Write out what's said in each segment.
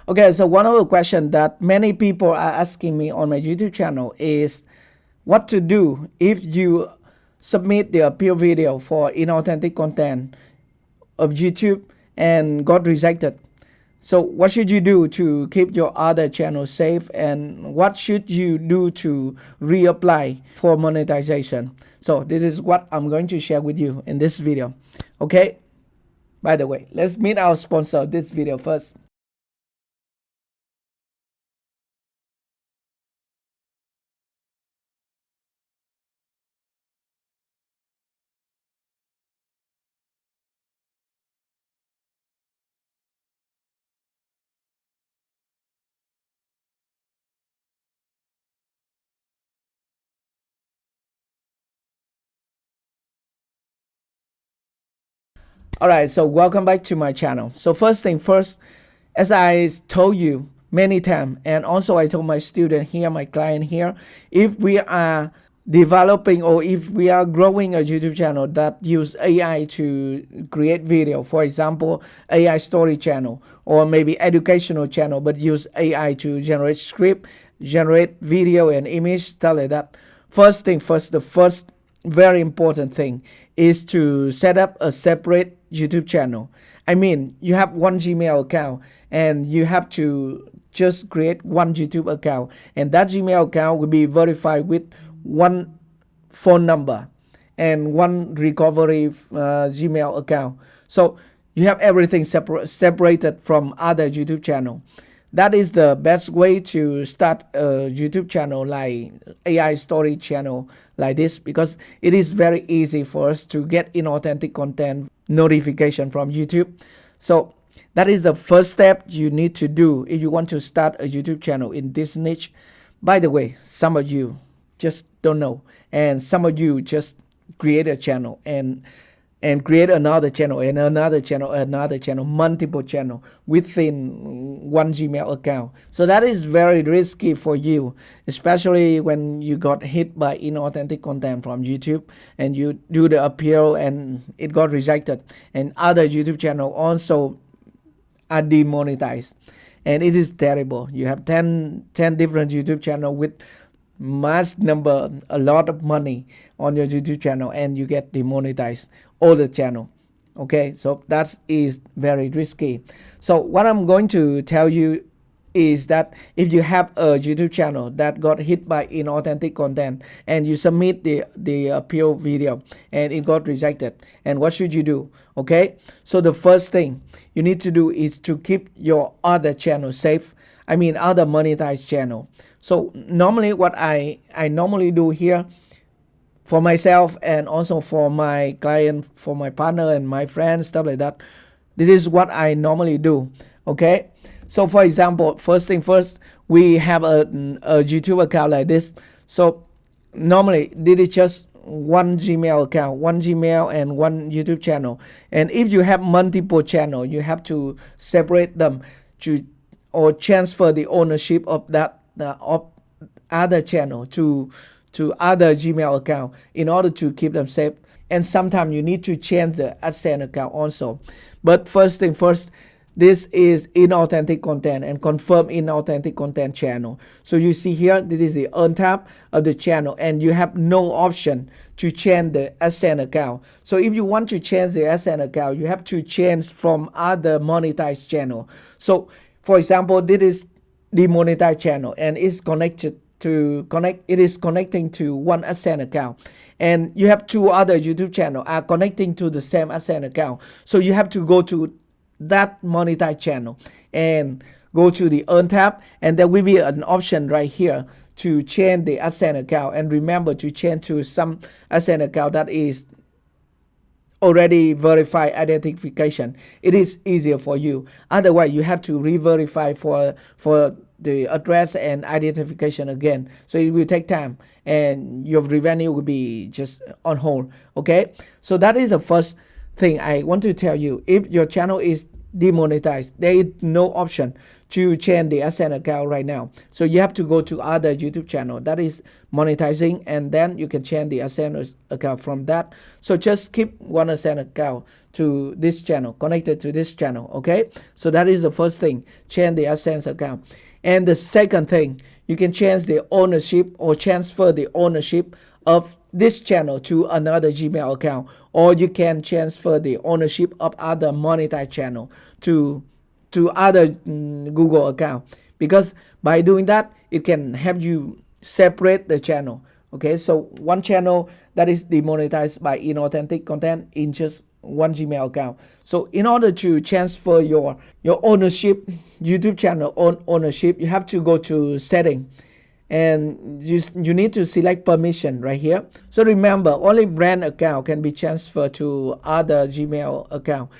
Okay, so one of the questions that many people are asking me on my YouTube channel is what to do if you submit the appeal video for inauthentic content of YouTube and got rejected. So what should you do to keep your other channel safe, and what should you do to reapply for monetization? So this is what I'm going to share with you in this video. Okay, by the way, let's meet our sponsor of this video first. Alright, so welcome back to my channel. So first thing first, as I told you many times, and also I told my student here, my client here, if we are developing or if we are growing a YouTube channel that use AI to create video, for example, AI story channel, or maybe educational channel, but use AI to generate script, generate video and image, stuff like that. First thing first, the first very important thing is to set up a separate YouTube channel. I mean, you have one Gmail account and you have to just create one YouTube account, and that Gmail account will be verified with one phone number and one recovery Gmail account. So you have everything separated from other YouTube channel. That is the best way to start a YouTube channel like AI story channel like this, because it is very easy for us to get inauthentic content notification from YouTube. So that is the first step you need to do if you want to start a YouTube channel in this niche. By the way, some of you just don't know, and some of you just create a channel and create another channel and another channel, another channel, multiple channel within one Gmail account. So that is very risky for you, especially when you got hit by inauthentic content from YouTube and you do the appeal and it got rejected, and other YouTube channel also are demonetized, and it is terrible. You have 10 different YouTube channel with mass number, a lot of money on your YouTube channel, and you get demonetized all the channel. Okay, so that is very risky. So what I'm going to tell you is that if you have a YouTube channel that got hit by inauthentic content and you submit the appeal video and it got rejected, and what should you do? Okay, so the first thing you need to do is to keep your other channel safe. I mean other monetized channel. So normally what I normally do here for myself and also for my client, for my partner and my friends, stuff like that, this is what I normally do. Okay, so for example, first thing first, we have a YouTube account like this. So normally this is just one Gmail account, one Gmail and one YouTube channel. And if you have multiple channel, you have to separate them to or transfer the ownership of that of other channel to other Gmail account in order to keep them safe. And sometimes you need to change the AdSense account also. But first thing first, this is inauthentic content and confirm inauthentic content channel. So you see here, this is the earn tab of the channel, and you have no option to change the AdSense account. So if you want to change the AdSense account, you have to change from other monetized channel. So for example, this is the monetized channel and it's connected to it is connecting to one AdSense account, and you have two other YouTube channel are connecting to the same AdSense account. So you have to go to that monetized channel and go to the earn tab, and there will be an option right here to change the AdSense account. And remember to change to some AdSense account that is already verified identification. It is easier for you. Otherwise you have to re-verify for the address and identification again, so it will take time and your revenue will be just on hold. Okay, so that is the first thing I want to tell you. If your channel is demonetized, there is no option to change the AdSense account right now. So you have to go to other YouTube channel that is monetizing, and then you can change the AdSense account from that. So just keep one AdSense account to this channel, connected to this channel, okay? So that is the first thing, change the AdSense account. And the second thing, you can change the ownership or transfer the ownership of this channel to another Gmail account, or you can transfer the ownership of other monetized channel to other Google account, because by doing that it can help you separate the channel. Okay, so one channel that is demonetized by inauthentic content in just one Gmail account. So in order to transfer your ownership, YouTube channel ownership, you have to go to setting, and you need to select permission right here. So remember, only brand account can be transferred to other Gmail account.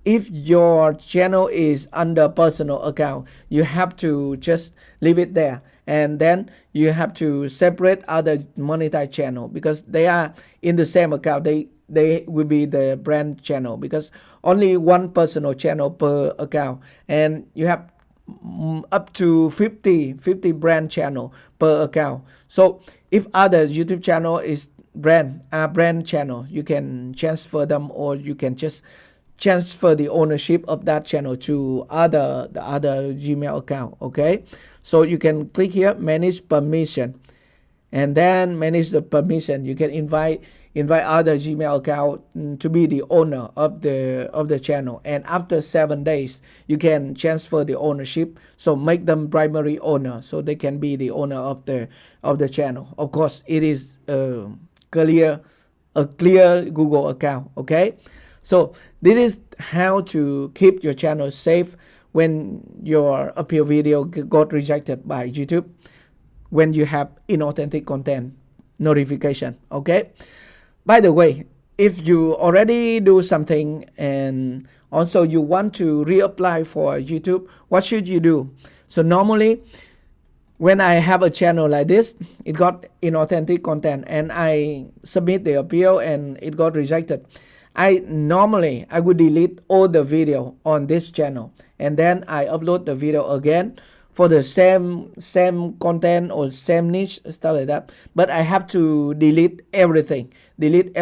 If your channel is under personal account, you have to just leave it there, and then you have to separate other monetized channel, because they are in the same account. They will be the brand channel, because only one personal channel per account, and you have up to 50 brand channel per account. So if other YouTube channel is brand channel, you can transfer them, or you can just transfer the ownership of that channel to the other Gmail account. Okay, so you can click here, manage permission, and then manage the permission. You can invite other Gmail account to be the owner of the channel, and after 7 days you can transfer the ownership, so make them primary owner, so they can be the owner of the channel. Of course, it is a clear Google account. Okay, so this is how to keep your channel safe when your appeal video got rejected by YouTube, when you have inauthentic content notification. Okay, by the way, if you already do something and also you want to reapply for YouTube, what should you do? So normally, when I have a channel like this, it got inauthentic content, and I submit the appeal and it got rejected, I would delete all the video on this channel, and then I upload the video again for the same content or same niche, stuff like that. But I have to delete everything, delete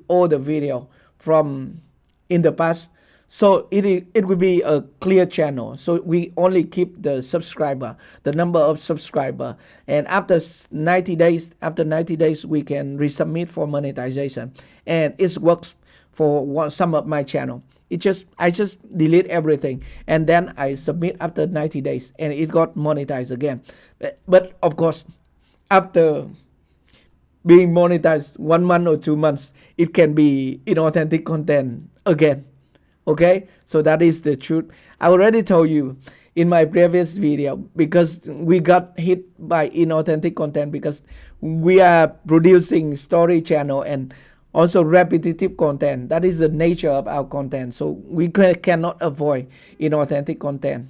all the video from in the past. So it will be a clear channel. So we only keep the subscriber, the number of subscriber, and after 90 days, we can resubmit for monetization, and it works for some of my channel. I just delete everything, and then I submit after 90 days, and it got monetized again. But of course, after being monetized 1 month or 2 months, it can be inauthentic content again. Okay, so that is the truth. I already told you in my previous video, because we got hit by inauthentic content because we are producing story channel and also repetitive content. That is the nature of our content, so we cannot avoid inauthentic content.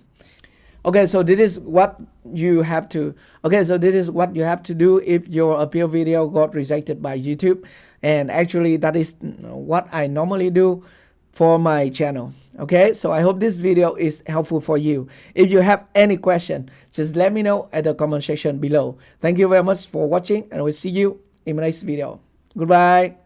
Okay, so this is what you have to do if your appeal video got rejected by YouTube. And actually that is what I normally do for my channel. Okay, so I hope this video is helpful for you. If you have any question, just let me know at the comment section below. Thank you very much for watching, and I will see you in my next video. Goodbye.